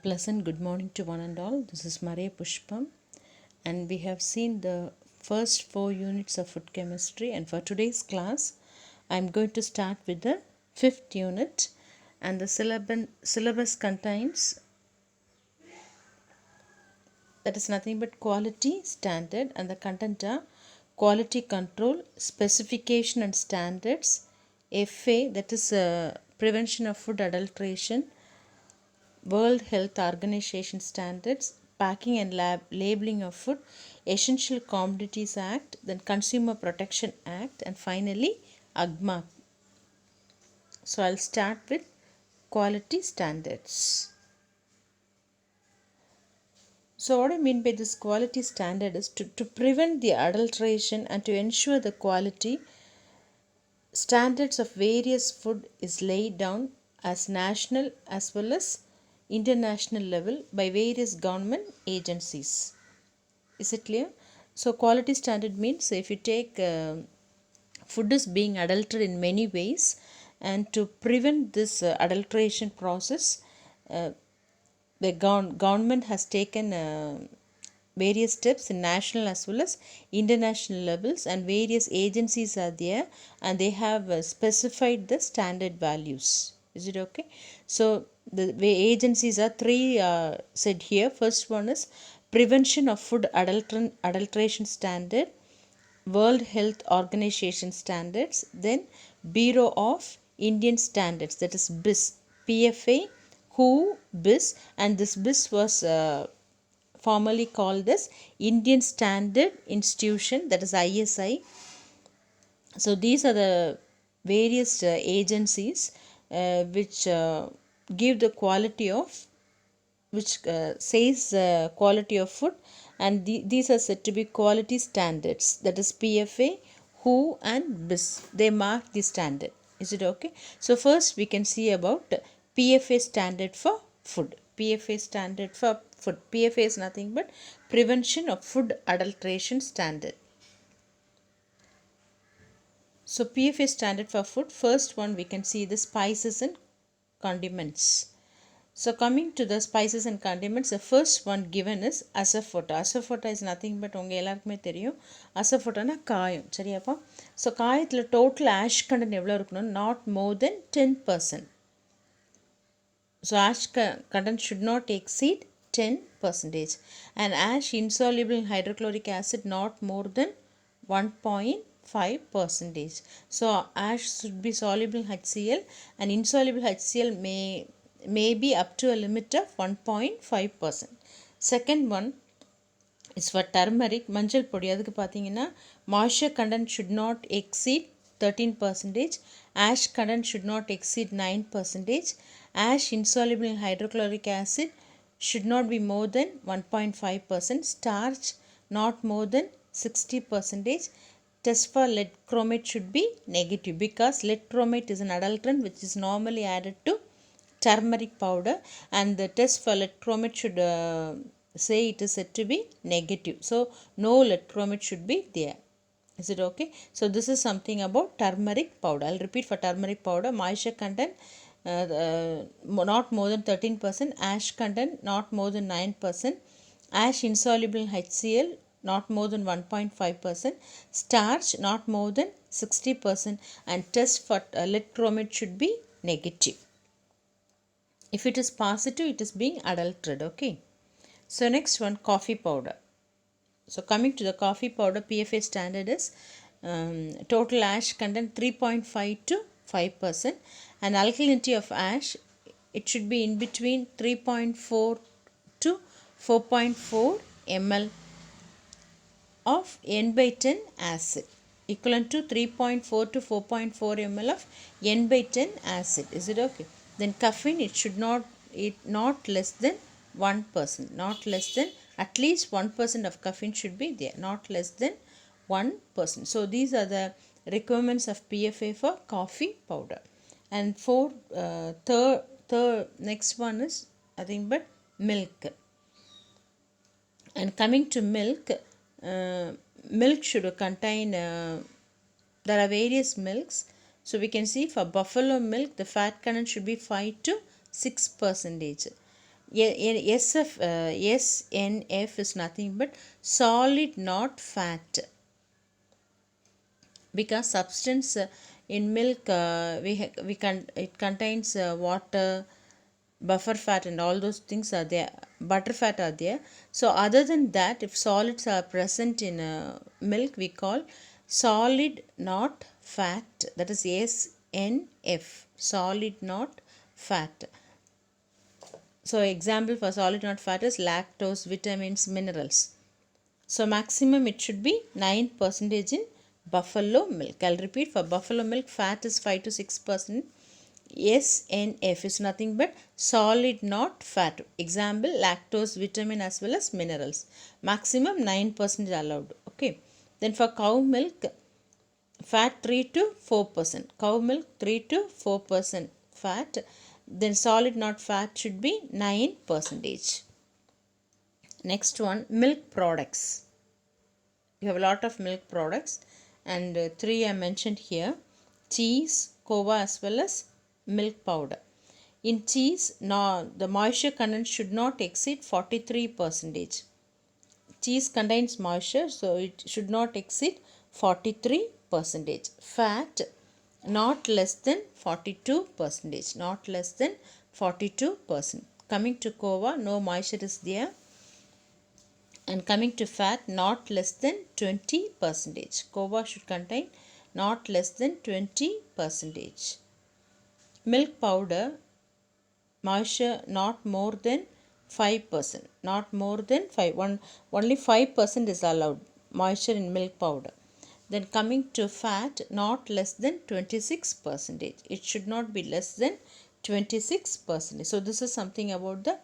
Pleasant good morning to one and all. This is Maria Pushpam, and we have seen the first 4 units of food chemistry. And for today's class, I'm going to start with the 5th unit, and the syllabus contains that is nothing but quality standard, and the content are quality control, specification and standards, FA, that is prevention of food adulteration, World Health Organization standards, packing and labeling of food, Essential Commodities Act, then Consumer Protection Act, and finally AGMA. So I'll start with quality standards. So what I mean by this quality standard is to prevent the adulteration and to ensure the quality, standards of various food is laid down as national as well as international level by various government agencies. Is it clear? So quality standard means if you take food is being adulterated in many ways, and to prevent this adulteration process, the government has taken various steps in national as well as international levels, and various agencies are there, and they have specified the standard values. Is it okay? So the agencies are three said here. First one is prevention of food adulteration standard, World Health Organization standards, then Bureau of Indian Standards, that is BIS, PFA, WHO, BIS, and this BIS was formerly called as Indian Standard Institution, that is ISI. So these are the various agencies which give the quality of, which says quality of food, and these are said to be quality standards, that is PFA, WHO and BIS. They mark the standard. Is it okay? So first we can see about PFA standard for food. PFA standard for food. PFA is nothing but prevention of food adulteration standard. So PFA standard for food, first one we can see the spices and condiments. So coming to the spices and condiments, the first one given is asafoetida. Asafoetida is nothing but உங்கள் எல்லாருக்குமே தெரியும். அசஃபோட்டானா காயம், சரியாப்பா? So காயத்தில் total ash content எவ்வளோ இருக்கணும்? Not more then 10%. So ash content should not exceed 10%, and ash insoluble in hydrochloric acid not more than 1.5%. So ash should be soluble in HCl, and insoluble HCl may be up to a limit of 1.5%. Second one is for turmeric, மஞ்சள் பொடி. அதுக்கு பார்த்தீங்கன்னா moisture content should not exceed 13%, ash content should not exceed 9%, ash insoluble in hydrochloric acid should not be more than 1.5%, starch not more than 60%. Test for lead chromate should be negative, because lead chromate is an adulterant which is normally added to turmeric powder, and the test for lead chromate should say it is said to be negative. So no lead chromate should be there. Is it okay? So this is something about turmeric powder. I'll repeat for turmeric powder. Moisture content not more than 13%, ash content not more than 9%, ash insoluble in HCl not more than 1.5%, starch not more than 60%, and test for lead chromate should be negative. If it is positive, it is being adulterated. Okay. So next one, coffee powder. So coming to the coffee powder, PFA standard is total ash content 3.5 to 5%, and alkalinity of ash, it should be in between 3.4 to 4.4 ml of N by 10 acid, equivalent to 3.4 to 4.4 ml of N by 10 acid. Is it okay? Then caffeine, it should not less than 1%, not less than, at least 1% of caffeine should be there, not less than 1%. So these are the requirements of PFA for coffee powder. And for third next one is nothing but milk. And coming to milk, milk should contain there are various milks. So we can see for buffalo milk, the fat content should be 5 to 6%. SNF is nothing but solid not fat, because substance in milk it contains water, buffer fat and all those things are there, butter fat are there. So other than that, if solids are present in milk, we call solid not fat, that is SNF, solid not fat. So example for solid not fat is lactose, vitamins, minerals. So maximum it should be 9% in buffalo milk. I'll repeat, for buffalo milk fat is 5 to 6%. SNF is nothing but solid not fat. Example lactose, vitamin as well as minerals. Maximum 9% is allowed. Okay. Then for cow milk, fat 3 to 4%. Cow milk 3 to 4% fat. Then solid not fat should be 9%. Next one, milk products. You have a lot of milk products, and 3 I mentioned here: cheese, kova as well as milk powder. In cheese, the moisture content should not exceed 43%. Cheese contains moisture, so it should not exceed 43%. Fat not less than 42%. Not less than 42%. Coming to kova, no moisture is there. And coming to fat, not less than 20%. Kova should contain not less than 20%. Milk powder, moisture not more than 5%. Not more than 5. Only 5% is allowed moisture in milk powder. Then coming to fat, not less than 26%. It should not be less than 26%. So this is something about the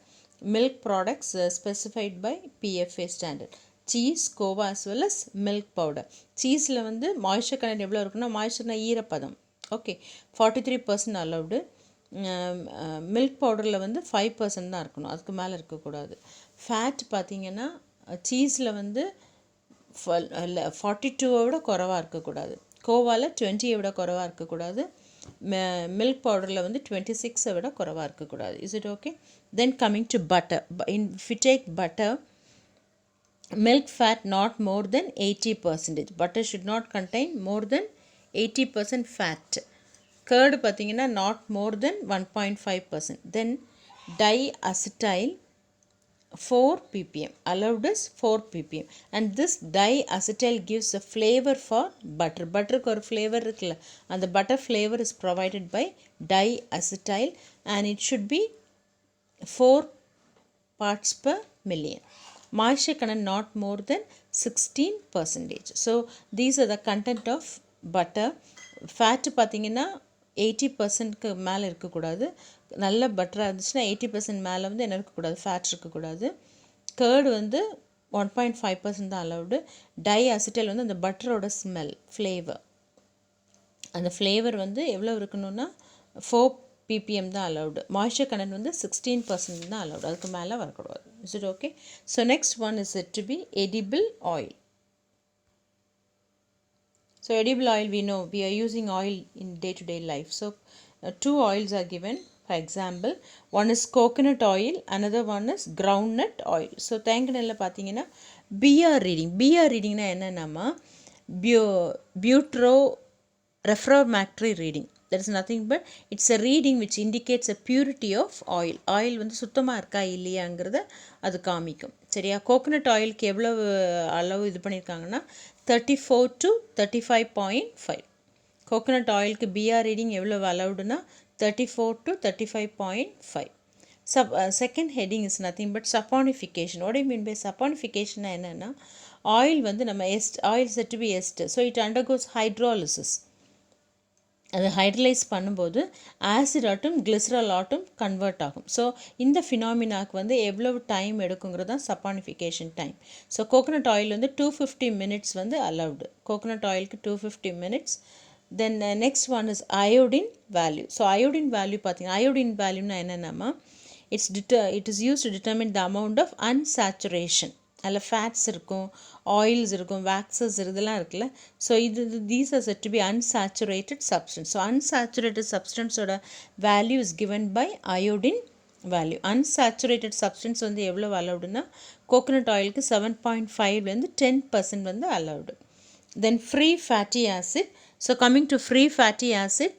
milk products specified by PFA standard. Cheese, kova as well as milk powder. Cheeseல வந்து moisture content எவ்வளோ இருக்குன்னா, moistureனா ஈரப்பதம். Okay, 43% allowed. Milk பவுடரில் வந்து 5% தான் இருக்கணும், அதுக்கு மேலே இருக்கக்கூடாது. ஃபேட் பார்த்திங்கன்னா சீஸில் வந்து 42 விட குறைவாக இருக்கக்கூடாது. கோவாவில் 20 விட குறைவாக இருக்கக்கூடாது. மில்க் பவுடரில் வந்து 26 விட குறைவாக இருக்கக்கூடாது. Is it okay? Then coming to butter. If you take butter, milk fat not more than 80%. Butter should not contain more than 80% fat. Curd பார்த்தீங்கன்னா not more than 1.5%. Then diacetyl 4 ppm. Allowed is 4 ppm. And this diacetyl gives a flavor for butter. Butterக்கு ஒரு flavor இருக்குல்ல, அந்த butter flavor is provided by diacetyl, and it should be 4 parts per million. Moisture content not more than 16%. So these are the content of butter. Fat பார்த்தீங்கன்னா 80%க்கு மேலே இருக்கக்கூடாது. நல்ல பட்டராக இருந்துச்சுன்னா 80% மேலே வந்து என்ன இருக்கக்கூடாது, ஃபேட் இருக்கக்கூடாது. கேர்டு வந்து 1.5% தான் அலவுடு. டைஅசிட்டைல் வந்து அந்த பட்டரோட ஸ்மெல், ஃப்ளேவர், அந்த ஃப்ளேவர் வந்து எவ்வளோ இருக்கணும்னா 4 ppm தான் அலவுடு. மாய்ஸ்சர் கண்டென்ட் வந்து 16% தான் அலவுடு, அதுக்கு மேலே வரக்கூடாது. Is it okay? So next one is it to be edible oil. So edible oil, we know we are using oil in day-to-day life. So 2 oils are given. For example, one is coconut oil, another one is groundnut oil. So தேங்காய்ல பார்த்தீங்கன்னா BR reading. BR readingனா என்னன்னா butero refractory reading. That is nothing but it's a reading which indicates a purity of oil. Oil வந்து சுத்தமாக இருக்கா இல்லையாங்கிறத அது காமிக்கும். சரியா? Coconut ஆயிலுக்கு எவ்வளவு அளவு இது பண்ணியிருக்காங்கன்னா 34 to 35.5. கோகோனட் ஆயிலுக்கு பிஆர் ரீடிங் எவ்வளோ அலவுடுனா 34 to 35.5. Second heading is nothing but saponification. What you mean by சப்பானிஃபிகேஷன்னா என்னென்னா, ஆயில் வந்து நம்ம oil said to be ester, so it undergoes hydrolysis. அது ஹைட்ரலைஸ் பண்ணும்போது ஆசிட் ஆட்டும் கிளிசரால் ஆட்டும் கன்வெர்ட் ஆகும். ஸோ இந்த ஃபினாமினாக்கு வந்து எவ்வளவு டைம் எடுக்குங்கிறது தான் saponification time. So coconut oil வந்து 250 minutes வந்து அலவுடு. கோகோனட் ஆயிலுக்கு 250 minutes. Then next one is iodine value. So iodine value பார்த்தீங்கன்னா, அயோடின் வேல்யூனா என்னென்னா it is use to determine the amount of unsaturation. அதில் ஃபேட்ஸ் இருக்கும், ஆயில்ஸ் இருக்கும், வேக்ஸஸ் இதெல்லாம் இருக்குல்ல. So these are said to be unsaturated substance. So unsaturated சப்ஸ்டன்ஸோட value is given by iodine value. Unsaturated substance வந்து எவ்வளோ அலவுடுனா கோகோனட் ஆயிலுக்கு 7.5லேருந்து 10% வந்து allowed. Then free fatty acid. So coming to free fatty acid,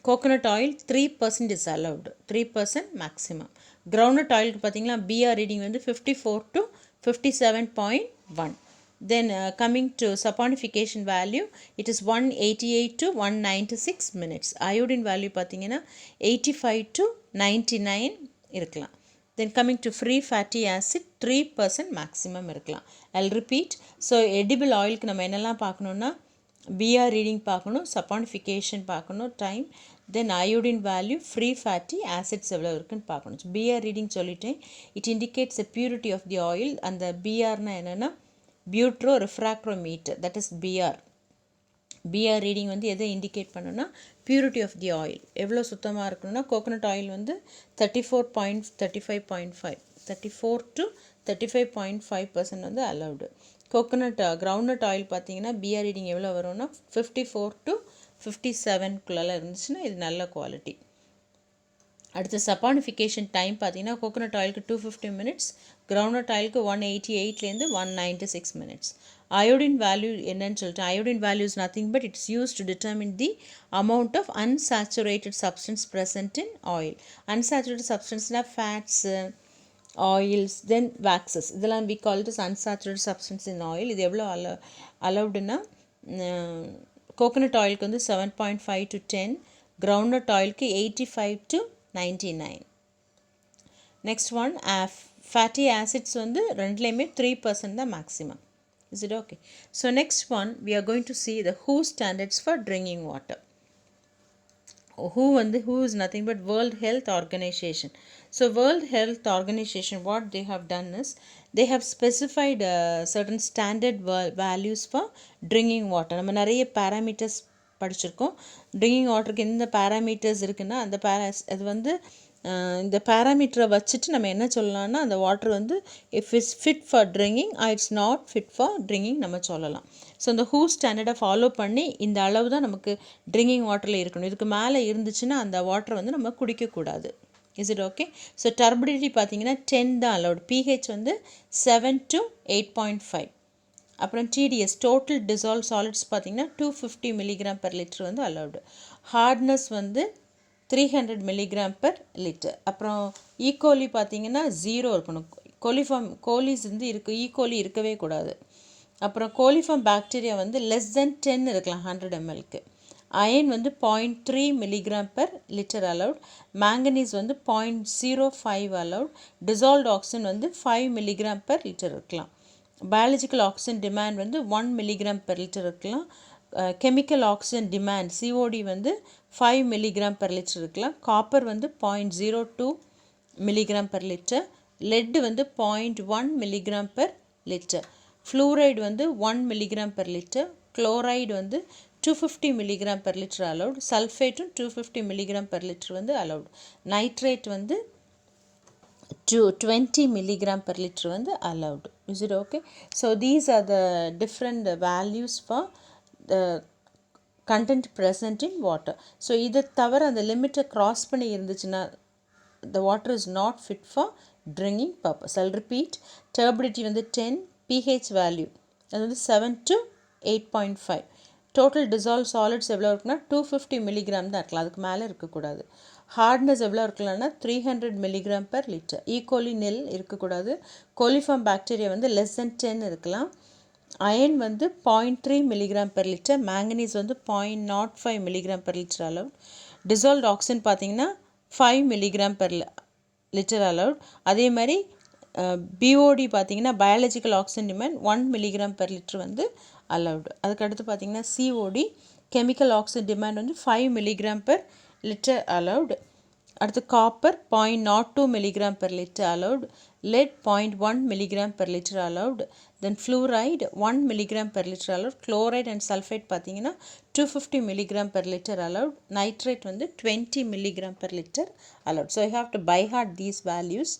coconut oil 3% is allowed, 3% maximum. Groundnut oil பார்த்தீங்கன்னா BR reading வந்து 54 to 57.1. Then coming to saponification value, it is 188 to 196 minutes. Iodine value பார்த்தீங்கன்னா 85 to 99 இருக்கலாம். Then coming to free fatty acid, 3% maximum இருக்கலாம். I'll repeat. So edible oilக்கு நம்ம என்னெல்லாம் பார்க்கணுன்னா BR reading பார்க்கணும், saponification பார்க்கணும், time, then iodine value, free fatty acids எவ்வளோ இருக்குன்னு பார்க்கணும். BR reading சொல்லிட்டேன். It indicates the purity of the oil. அந்த BRனா என்னென்னா butyro refractometer, that is BR. BR reading வந்து எதை இண்டிகேட் பண்ணுன்னா பியூரிட்டி ஆஃப் தி ஆயில் எவ்வளோ சுத்தமாக இருக்கணும்னா கோகோனட் ஆயில் வந்து 34 to 35.5% வந்து அலவுடு. கோகோனட் கிரவுண்ட்நட் ஆயில் பார்த்தீங்கன்னா BR ரீடிங் எவ்வளோ வரும்னா 54 to 57 இருந்துச்சுன்னா இது நல்ல குவாலிட்டி. அடுத்து சப்பானிஃபிகேஷன் டைம் பார்த்தீங்கன்னா கோகோனட் ஆயிலுக்கு 250 minutes, கிரவுண்ட்நட் ஆயிலுக்கு 188லேருந்து 196 minutes. அயோடின் வேல்யூ என்னன்னு சொல்லிட்டு, iodine value is nothing but it's use to determine the amount of unsaturated substance present in oil. Unsaturated substanceனா ஃபேட்ஸு, ஆயில்ஸ், தென் வேக்ஸஸ், இதெல்லாம் we call it as unsaturated substance in oil. இது எவ்வளோ அலவுடுன்னா coconut ஆயிலுக்கு வந்து 7.5 to 10, groundnut ஆயிலுக்கு 85 to 99. Next one fatty acids வந்து ரெண்டுலேயுமே 3% தான் maximum. Is it okay? So next one we are going to see the WHO standards for drinking water. WHO is nothing but World Health Organization. So World Health Organization, what they have done is they have specified certain standard values for drinking water. நம்ம நிறைய parameters படிச்சிருக்கோம். Drinking வாட்டருக்கு எந்த parameters இருக்குன்னா அந்த அது வந்து இந்த பேராமீட்டரை வச்சுட்டு நம்ம என்ன சொல்லலாம்னா அந்த வாட்டர் வந்து if it's fit for drinking it's not fit for drinking நம்ம சொல்லலாம். ஸோ இந்த WHO ஸ்டாண்டர்டை ஃபாலோ பண்ணி இந்த அளவு தான் நமக்கு ட்ரிங்கிங் வாட்டரில் இருக்கணும். இதுக்கு மேலே இருந்துச்சுன்னா அந்த வாட்டரை வந்து நம்ம குடிக்கக்கூடாது. Is it okay? So turbidity பார்த்தீங்கன்னா 10 தான் அலவுட். pH வந்து 7 to 8.5. அப்புறம் TDS டோட்டல் டிசால்வ் சாலிட்ஸ் பார்த்தீங்கன்னா 250 mg/L வந்து அலவுடு. ஹார்ட்னஸ் வந்து 300 mg/L. அப்புறம் ஈகோலி பார்த்தீங்கன்னா 0 இருக்கணும். கோலிஸ் வந்து ஈகோலி இருக்கவே கூடாது. அப்புறம் கோலிஃபார்ம் பாக்டீரியா வந்து லெஸ் தென் 10 இருக்கலாம் 100 ml. அயன் வந்து 0.3 mg/L அலவுட். மேங்கனீஸ் வந்து 0.05 அலவுட். டிசால்வ்ட் ஆக்சிஜன் வந்து 5 mg/L இருக்கலாம். பயாலஜிக்கல் ஆக்சிஜன் டிமாண்ட் வந்து 1 mg/L இருக்கலாம். கெமிக்கல் ஆக்சிஜன் டிமாண்ட் COD வந்து 5 mg/L இருக்கலாம். காப்பர் வந்து 0.02 mg/L. லெட் வந்து 0.1 mg/L. ஃப்ளூரைடு வந்து 1 mg/L. குளோரைடு வந்து 250 mg/L அலவுட். சல்ஃபேட்டும் 250 mg/L வந்து அலவுட். நைட்ரேட் வந்து 20 mg/L வந்து allowed. Is it okay? So these are the different values for the content present in water. So இதை தவிர அந்த லிமிட்டை கிராஸ் பண்ணி இருந்துச்சுன்னா the water is not fit for drinking purpose. I'll repeat. Turbidity வந்து 10, pH value அது வந்து 7 to 8.5. Total dissolve solids எவ்வளோ இருக்குன்னா 250 mg தான் இருக்கலாம், அதுக்கு மேலே இருக்கக்கூடாது. ஹார்ட்னஸ் எவ்வளோ இருக்கலாம்னா 300 mg/L. ஈகோலி நெல் இருக்கக்கூடாது. கோலிஃபார்ம் பாக்டீரியா வந்து லெஸ் தென் 10 இருக்கலாம். அயன் வந்து 0.3 mg/L. மேங்கனீஸ் வந்து 0.05 mg/L அலவுட். டிசால்வ்ட் ஆக்சிஜன் பார்த்தீங்கன்னா 5 mg/L அலவுட். அதே மாதிரி BOD பார்த்தீங்கன்னா பயாலஜிக்கல் ஆக்சிஜன் டிமாண்ட் 1 mg/L வந்து அலவுடு. அதுக்கடுத்து பார்த்தீங்கன்னா COD கெமிக்கல் ஆக்சிஜன் டிமாண்ட் வந்து 5 mg/L அலவுடு. அடுத்து copper 0.02 mg/L allowed. Lead 0.1 mg/L allowed. Then fluoride 1 mg/L allowed. Chloride and sulphate பார்த்தீங்கன்னா 250 mg/L அலவுட். நைட்ரேட் வந்து 20 mg/L allowed. So you have to by heart these values.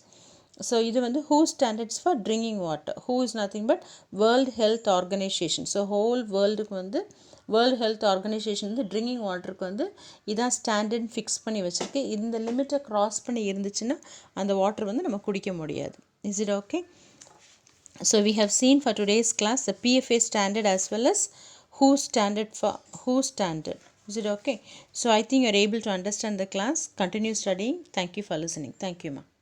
So இது வந்து WHO standards for drinking water. WHO is nothing but world health organisation. So whole வேர்ல்டுக்கு வந்து world health organisation வந்து drinking வாட்டருக்கு வந்து இதான் standard fix பண்ணி வச்சுருக்கு. இந்த லிமிட்டை க்ராஸ் பண்ணி இருந்துச்சுன்னா அந்த வாட்டர் வந்து நம்ம குடிக்க முடியாது. Is it okay? So we have seen for today's class the PFA standard as well as WHO standard. Is it okay? So I think you are able to understand the class. Continue studying. Thank you for listening. Thank you, ma.